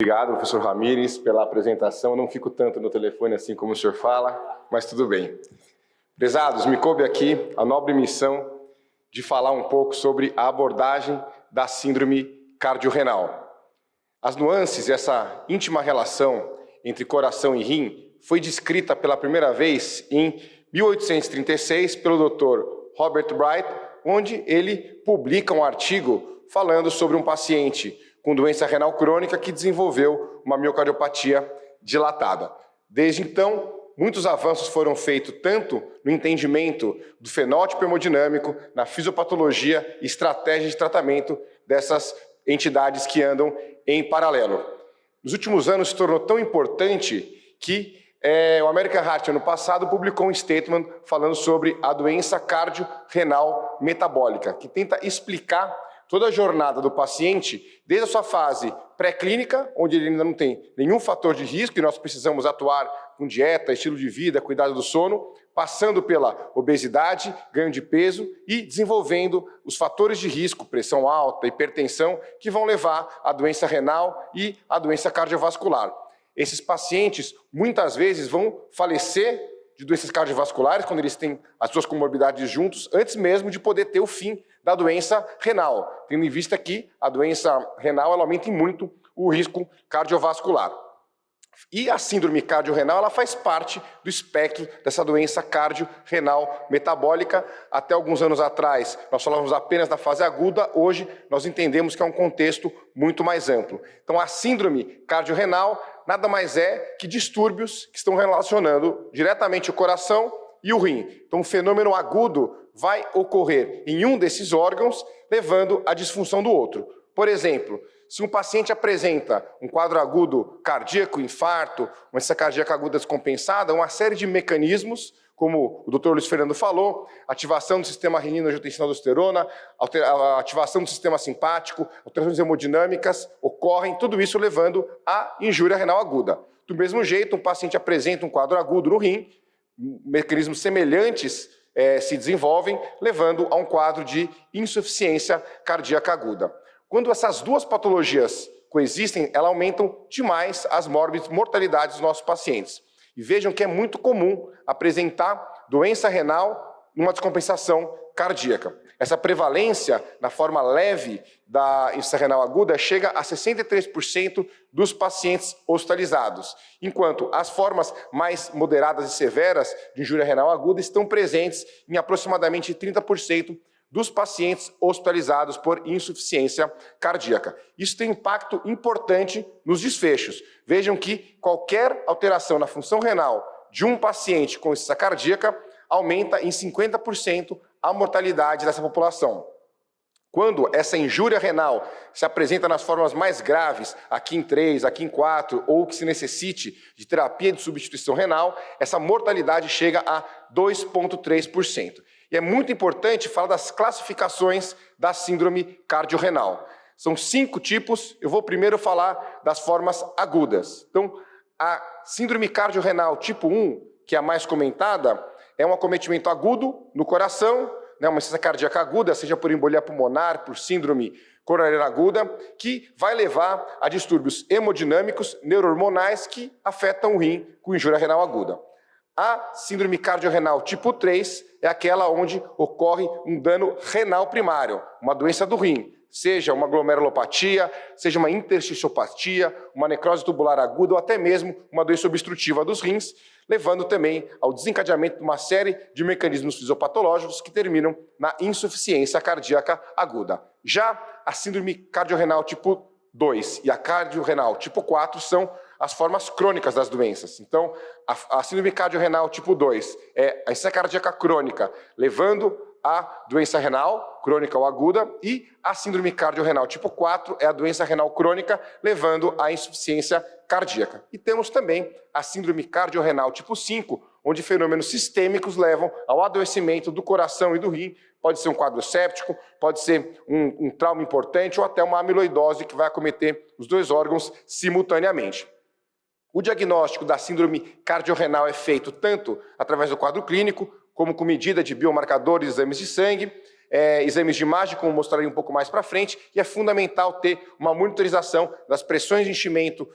Obrigado, professor Ramires, pela apresentação. Eu não fico tanto no telefone assim como o senhor fala, mas tudo bem. Prezados, me coube aqui a nobre missão de falar um pouco sobre a abordagem da síndrome cardiorrenal. As nuances e essa íntima relação entre coração e rim foi descrita pela primeira vez em 1836 pelo Dr. Robert Bright, onde ele publica um artigo falando sobre um paciente com doença renal crônica que desenvolveu uma miocardiopatia dilatada. Desde então, muitos avanços foram feitos tanto no entendimento do fenótipo hemodinâmico, na fisiopatologia e estratégia de tratamento dessas entidades que andam em paralelo. Nos últimos anos se tornou tão importante que o American Heart, ano passado, publicou um statement falando sobre a doença cardiorrenal metabólica, que tenta explicar toda a jornada do paciente, desde a sua fase pré-clínica, onde ele ainda não tem nenhum fator de risco e nós precisamos atuar com dieta, estilo de vida, cuidado do sono, passando pela obesidade, ganho de peso e desenvolvendo os fatores de risco, pressão alta, hipertensão, que vão levar à doença renal e à doença cardiovascular. Esses pacientes, muitas vezes, vão falecer de doenças cardiovasculares, quando eles têm as suas comorbidades juntos, antes mesmo de poder ter o fim da doença renal, tendo em vista que a doença renal ela aumenta muito o risco cardiovascular. E a síndrome cardiorrenal ela faz parte do espectro dessa doença cardiorrenal metabólica. Até alguns anos atrás, nós falávamos apenas da fase aguda, hoje nós entendemos que é um contexto muito mais amplo. Então, a síndrome cardiorrenal nada mais é que distúrbios que estão relacionando diretamente o coração e o rim. Então, um fenômeno agudo vai ocorrer em um desses órgãos, levando à disfunção do outro. Por exemplo, se um paciente apresenta um quadro agudo cardíaco, infarto, uma doença cardíaca aguda descompensada, uma série de mecanismos, como o Dr. Luiz Fernando falou, ativação do sistema renina-angiotensina-aldosterona, ativação do sistema simpático, alterações hemodinâmicas, ocorrem, tudo isso levando à injúria renal aguda. Do mesmo jeito, um paciente apresenta um quadro agudo no rim, mecanismos semelhantes se desenvolvem, levando a um quadro de insuficiência cardíaca aguda. Quando essas duas patologias coexistem, elas aumentam demais as mortalidades dos nossos pacientes. E vejam que é muito comum apresentar doença renal numa descompensação cardíaca. Essa prevalência na forma leve da insuficiência renal aguda chega a 63% dos pacientes hospitalizados, enquanto as formas mais moderadas e severas de injúria renal aguda estão presentes em aproximadamente 30% dos pacientes hospitalizados por insuficiência cardíaca. Isso tem impacto importante nos desfechos. Vejam que qualquer alteração na função renal de um paciente com insuficiência cardíaca aumenta em 50% a mortalidade dessa população. Quando essa injúria renal se apresenta nas formas mais graves, aqui em 3, aqui em 4, ou que se necessite de terapia de substituição renal, essa mortalidade chega a 2,3%. E é muito importante falar das classificações da síndrome cardiorrenal. São 5 tipos, eu vou primeiro falar das formas agudas. Então, a síndrome cardiorrenal tipo 1, que é a mais comentada, é um acometimento agudo no coração, uma insuficiência cardíaca aguda, seja por embolia pulmonar, por síndrome coronariana aguda, que vai levar a distúrbios hemodinâmicos, neurohormonais, que afetam o rim com injúria renal aguda. A síndrome cardiorrenal tipo 3 é aquela onde ocorre um dano renal primário, uma doença do rim, seja uma glomerulopatia, seja uma intersticiopatia, uma necrose tubular aguda ou até mesmo uma doença obstrutiva dos rins, levando também ao desencadeamento de uma série de mecanismos fisiopatológicos que terminam na insuficiência cardíaca aguda. Já a síndrome cardiorrenal tipo 2 e a cardiorrenal tipo 4 são as formas crônicas das doenças. Então, a síndrome cardiorrenal tipo 2 é a insuficiência cardíaca crônica, levando à doença renal, crônica ou aguda, e a síndrome cardiorrenal tipo 4 é a doença renal crônica, levando à insuficiência cardíaca. E temos também a síndrome cardiorrenal tipo 5, onde fenômenos sistêmicos levam ao adoecimento do coração e do rim. Pode ser um quadro séptico, pode ser um trauma importante ou até uma amiloidose que vai acometer os dois órgãos simultaneamente. O diagnóstico da síndrome cardiorrenal é feito tanto através do quadro clínico, como com medida de biomarcadores e exames de sangue. exames de imagem, como mostrarei um pouco mais para frente, e é fundamental ter uma monitorização das pressões de enchimento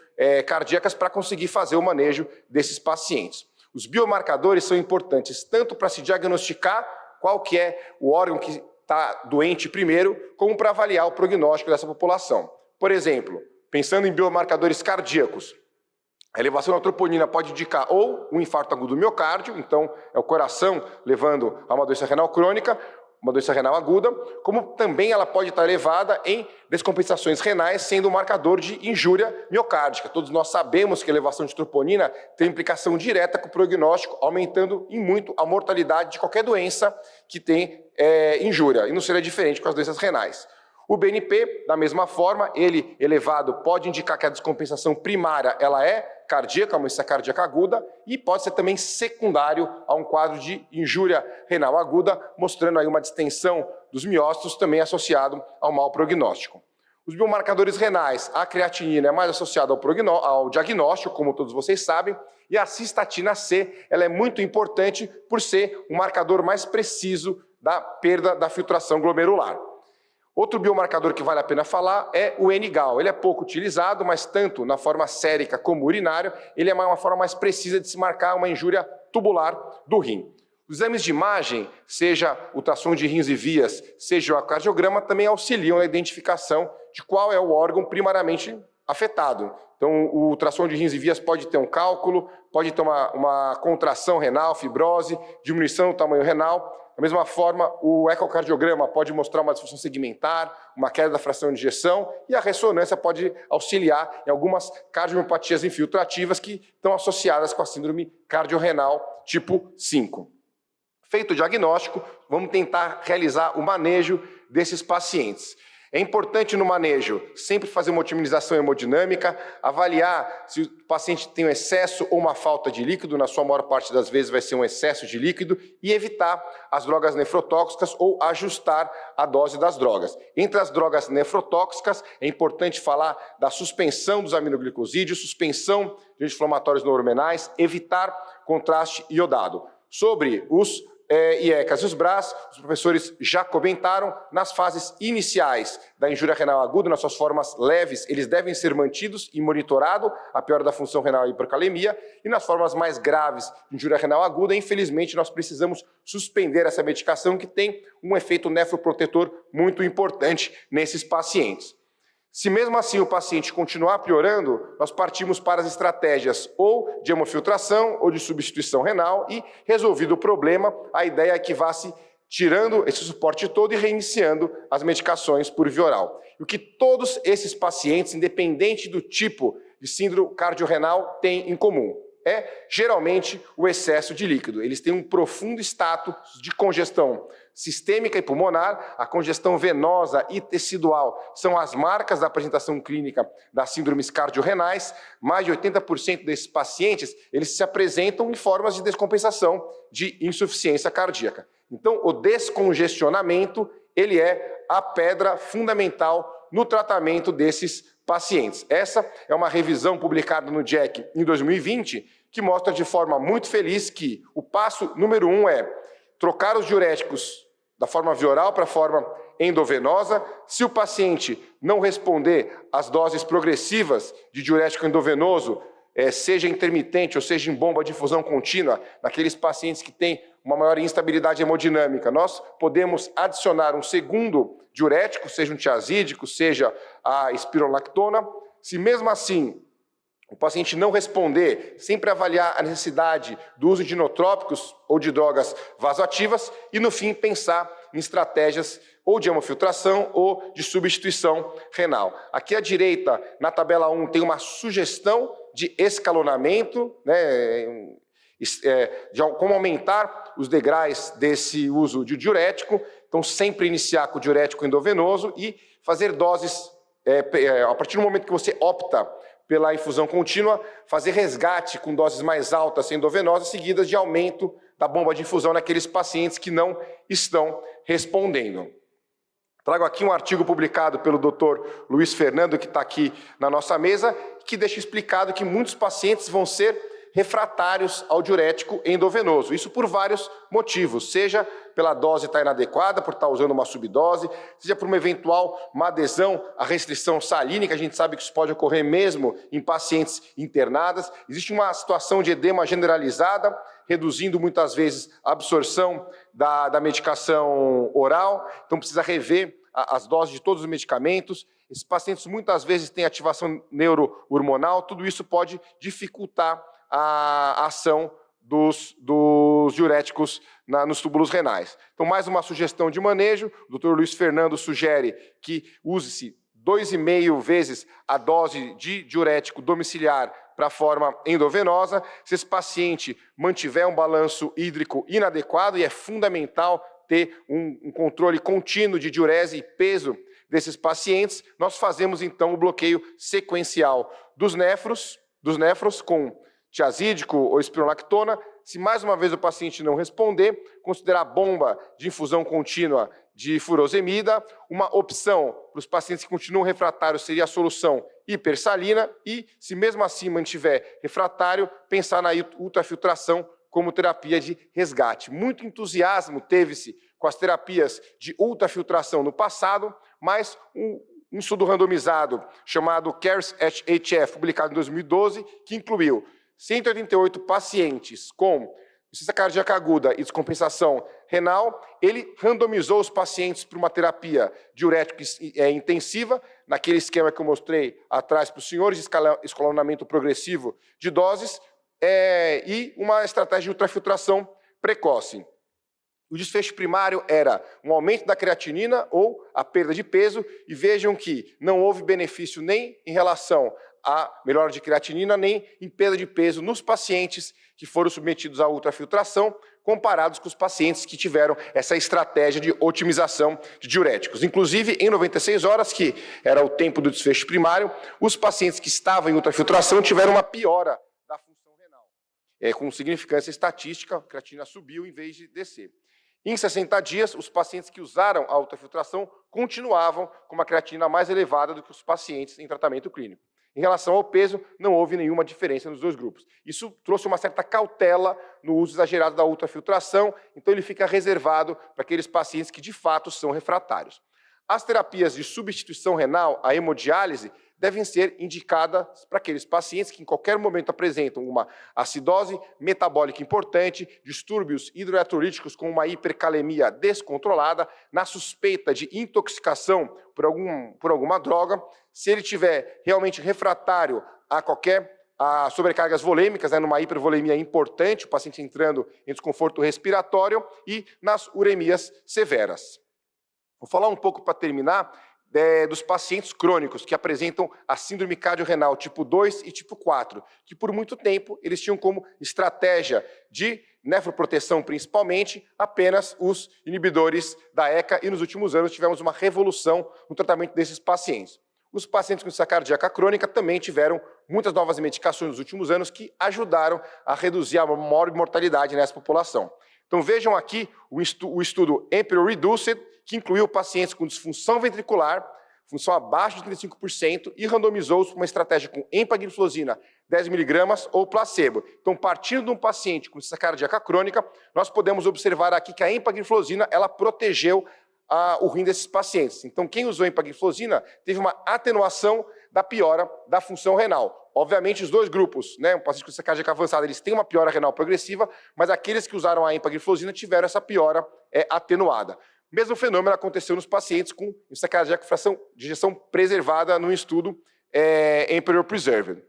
cardíacas para conseguir fazer o manejo desses pacientes. Os biomarcadores são importantes tanto para se diagnosticar qual que é o órgão que está doente primeiro, como para avaliar o prognóstico dessa população. Por exemplo, pensando em biomarcadores cardíacos, a elevação da troponina pode indicar ou um infarto agudo do miocárdio, então é o coração levando a uma doença renal crônica, uma doença renal aguda, como também ela pode estar elevada em descompensações renais, sendo um marcador de injúria miocárdica. Todos nós sabemos que a elevação de troponina tem implicação direta com o prognóstico, aumentando em muito a mortalidade de qualquer doença que tem injúria, e não seria diferente com as doenças renais. O BNP, da mesma forma, ele elevado pode indicar que a descompensação primária ela é cardíaca, uma doença cardíaca aguda, e pode ser também secundário a um quadro de injúria renal aguda, mostrando aí uma distensão dos miócitos também associado ao mau prognóstico. Os biomarcadores renais, a creatinina é mais associada ao diagnóstico, como todos vocês sabem, e a cistatina C ela é muito importante por ser um marcador mais preciso da perda da filtração glomerular. Outro biomarcador que vale a pena falar é o N-Gal. Ele é pouco utilizado, mas tanto na forma sérica como urinária, ele é uma forma mais precisa de se marcar uma injúria tubular do rim. Os exames de imagem, seja ultrassom de rins e vias, seja o cardiograma, também auxiliam na identificação de qual é o órgão primariamente afetado. Então, o ultrassom de rins e vias pode ter um cálculo, pode ter uma contração renal, fibrose, diminuição do tamanho renal. Da mesma forma, o ecocardiograma pode mostrar uma disfunção segmentar, uma queda da fração de ejeção, e a ressonância pode auxiliar em algumas cardiomiopatias infiltrativas que estão associadas com a síndrome cardiorrenal tipo 5. Feito o diagnóstico, vamos tentar realizar o manejo desses pacientes. É importante no manejo sempre fazer uma otimização hemodinâmica, avaliar se o paciente tem um excesso ou uma falta de líquido, na sua maior parte das vezes vai ser um excesso de líquido, e evitar as drogas nefrotóxicas ou ajustar a dose das drogas. Entre as drogas nefrotóxicas, é importante falar da suspensão dos aminoglicosídeos, suspensão de anti-inflamatórios neurorenais, evitar contraste iodado. Sobre os IECAS e os BRAS, os professores já comentaram, nas fases iniciais da injúria renal aguda, nas suas formas leves, eles devem ser mantidos e monitorados, a piora da função renal e hipercalemia, e nas formas mais graves de injúria renal aguda, infelizmente, nós precisamos suspender essa medicação que tem um efeito nefroprotetor muito importante nesses pacientes. Se mesmo assim o paciente continuar piorando, nós partimos para as estratégias ou de hemofiltração ou de substituição renal e, resolvido o problema, a ideia é que vá se tirando esse suporte todo e reiniciando as medicações por via oral. O que todos esses pacientes, independente do tipo de síndrome cardiorrenal, têm em comum é, geralmente, o excesso de líquido. Eles têm um profundo status de congestão sistêmica e pulmonar. A congestão venosa e tecidual são as marcas da apresentação clínica das síndromes cardiorrenais. Mais de 80% desses pacientes, eles se apresentam em formas de descompensação de insuficiência cardíaca. Então, o descongestionamento, ele é a pedra fundamental no tratamento desses pacientes. Essa é uma revisão publicada no JACC em 2020, que mostra de forma muito feliz que o passo número 1 é trocar os diuréticos da forma via oral para a forma endovenosa. Se o paciente não responder às doses progressivas de diurético endovenoso, seja intermitente ou seja em bomba de infusão contínua, naqueles pacientes que têm uma maior instabilidade hemodinâmica, nós podemos adicionar um segundo diurético, seja um tiazídico, seja a espironolactona. Se mesmo assim o paciente não responder, sempre avaliar a necessidade do uso de inotrópicos ou de drogas vasoativas e, no fim, pensar em estratégias ou de hemofiltração ou de substituição renal. Aqui à direita, na tabela 1, tem uma sugestão de escalonamento, né, de como aumentar os degraus desse uso de diurético. Então, sempre iniciar com o diurético endovenoso e fazer doses, a partir do momento que você opta pela infusão contínua, fazer resgate com doses mais altas endovenosas, seguidas de aumento da bomba de infusão naqueles pacientes que não estão respondendo. Trago aqui um artigo publicado pelo Dr. Luiz Fernando, que está aqui na nossa mesa, que deixa explicado que muitos pacientes vão ser refratários ao diurético endovenoso. Isso por vários motivos, seja pela dose estar inadequada, por estar usando uma subdose, seja por uma eventual má adesão à restrição salínica, a gente sabe que isso pode ocorrer mesmo em pacientes internadas. Existe uma situação de edema generalizada, reduzindo muitas vezes a absorção da medicação oral, então precisa rever as doses de todos os medicamentos. Esses pacientes muitas vezes têm ativação neurohormonal, tudo isso pode dificultar a ação dos diuréticos nos túbulos renais. Então, mais uma sugestão de manejo, o Dr. Luiz Fernando sugere que use-se 2,5 vezes a dose de diurético domiciliar para a forma endovenosa. Se esse paciente mantiver um balanço hídrico inadequado, e é fundamental ter um controle contínuo de diurese e peso desses pacientes, nós fazemos então o bloqueio sequencial dos néfros com tiazídico ou espironolactona. Se mais uma vez o paciente não responder, considerar bomba de infusão contínua de furosemida. Uma opção para os pacientes que continuam refratários seria a solução hipersalina e, se mesmo assim mantiver refratário, pensar na ultrafiltração como terapia de resgate. Muito entusiasmo teve-se com as terapias de ultrafiltração no passado, mas um estudo randomizado chamado CARES-HF, publicado em 2012, que incluiu 188 pacientes com insuficiência cardíaca aguda e descompensação renal. Ele randomizou os pacientes para uma terapia diurética intensiva, naquele esquema que eu mostrei atrás para os senhores, de escalonamento progressivo de doses, e uma estratégia de ultrafiltração precoce. O desfecho primário era um aumento da creatinina ou a perda de peso, e vejam que não houve benefício nem em relação à melhora de creatinina, nem em perda de peso nos pacientes que foram submetidos à ultrafiltração, comparados com os pacientes que tiveram essa estratégia de otimização de diuréticos. Inclusive, em 96 horas, que era o tempo do desfecho primário, os pacientes que estavam em ultrafiltração tiveram uma piora da função renal. Com significância estatística, a creatinina subiu em vez de descer. Em 60 dias, os pacientes que usaram a ultrafiltração continuavam com uma creatinina mais elevada do que os pacientes em tratamento clínico. Em relação ao peso, não houve nenhuma diferença nos dois grupos. Isso trouxe uma certa cautela no uso exagerado da ultrafiltração, então ele fica reservado para aqueles pacientes que de fato são refratários. As terapias de substituição renal, a hemodiálise, devem ser indicadas para aqueles pacientes que em qualquer momento apresentam uma acidose metabólica importante, distúrbios hidroeletrolíticos com uma hipercalemia descontrolada, na suspeita de intoxicação por alguma droga. Se ele tiver realmente refratário a sobrecargas volêmicas, numa hipervolemia importante, o paciente entrando em desconforto respiratório, e nas uremias severas. Vou falar um pouco para terminar dos pacientes crônicos que apresentam a síndrome cardiorrenal tipo 2 e tipo 4, que por muito tempo eles tinham como estratégia de nefroproteção principalmente apenas os inibidores da ECA, e nos últimos anos tivemos uma revolução no tratamento desses pacientes. Os pacientes com insuficiência cardíaca crônica também tiveram muitas novas medicações nos últimos anos que ajudaram a reduzir a maior mortalidade nessa população. Então vejam aqui o estudo Emperor Reduced, que incluiu pacientes com disfunção ventricular, função abaixo de 35%, e randomizou-os para uma estratégia com empagliflozina 10 mg ou placebo. Então, partindo de um paciente com insuficiência cardíaca crônica, nós podemos observar aqui que a empagliflozina ela protegeu o rim desses pacientes. Então, quem usou empagliflozina teve uma atenuação da piora da função renal. Obviamente, os dois grupos, um paciente com insuficiência cardíaca avançada, eles têm uma piora renal progressiva, mas aqueles que usaram a empagliflozina tiveram essa piora atenuada. O mesmo fenômeno aconteceu nos pacientes com insuficiência cardíaca fração de ejeção preservada no estudo Emperor Preserved.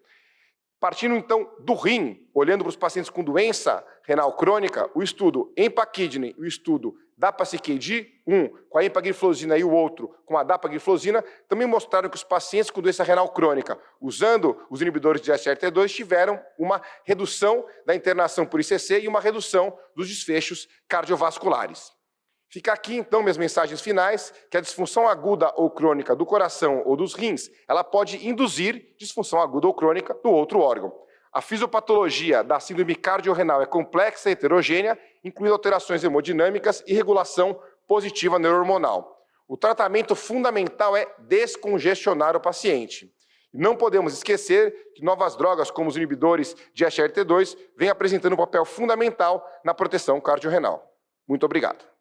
Partindo, então, do rim, olhando para os pacientes com doença renal crônica, o estudo EMPA-KIDNEY e o estudo DAPA-CKD, um com a empagliflozina e o outro com a dapagliflozina, também mostraram que os pacientes com doença renal crônica, usando os inibidores de SGLT2, tiveram uma redução da internação por ICC e uma redução dos desfechos cardiovasculares. Fica aqui, então, minhas mensagens finais, que a disfunção aguda ou crônica do coração ou dos rins, ela pode induzir disfunção aguda ou crônica do outro órgão. A fisiopatologia da síndrome cardiorrenal é complexa e heterogênea, incluindo alterações hemodinâmicas e regulação positiva neurohormonal. O tratamento fundamental é descongestionar o paciente. E não podemos esquecer que novas drogas, como os inibidores de SGLT2, vêm apresentando um papel fundamental na proteção cardiorrenal. Muito obrigado.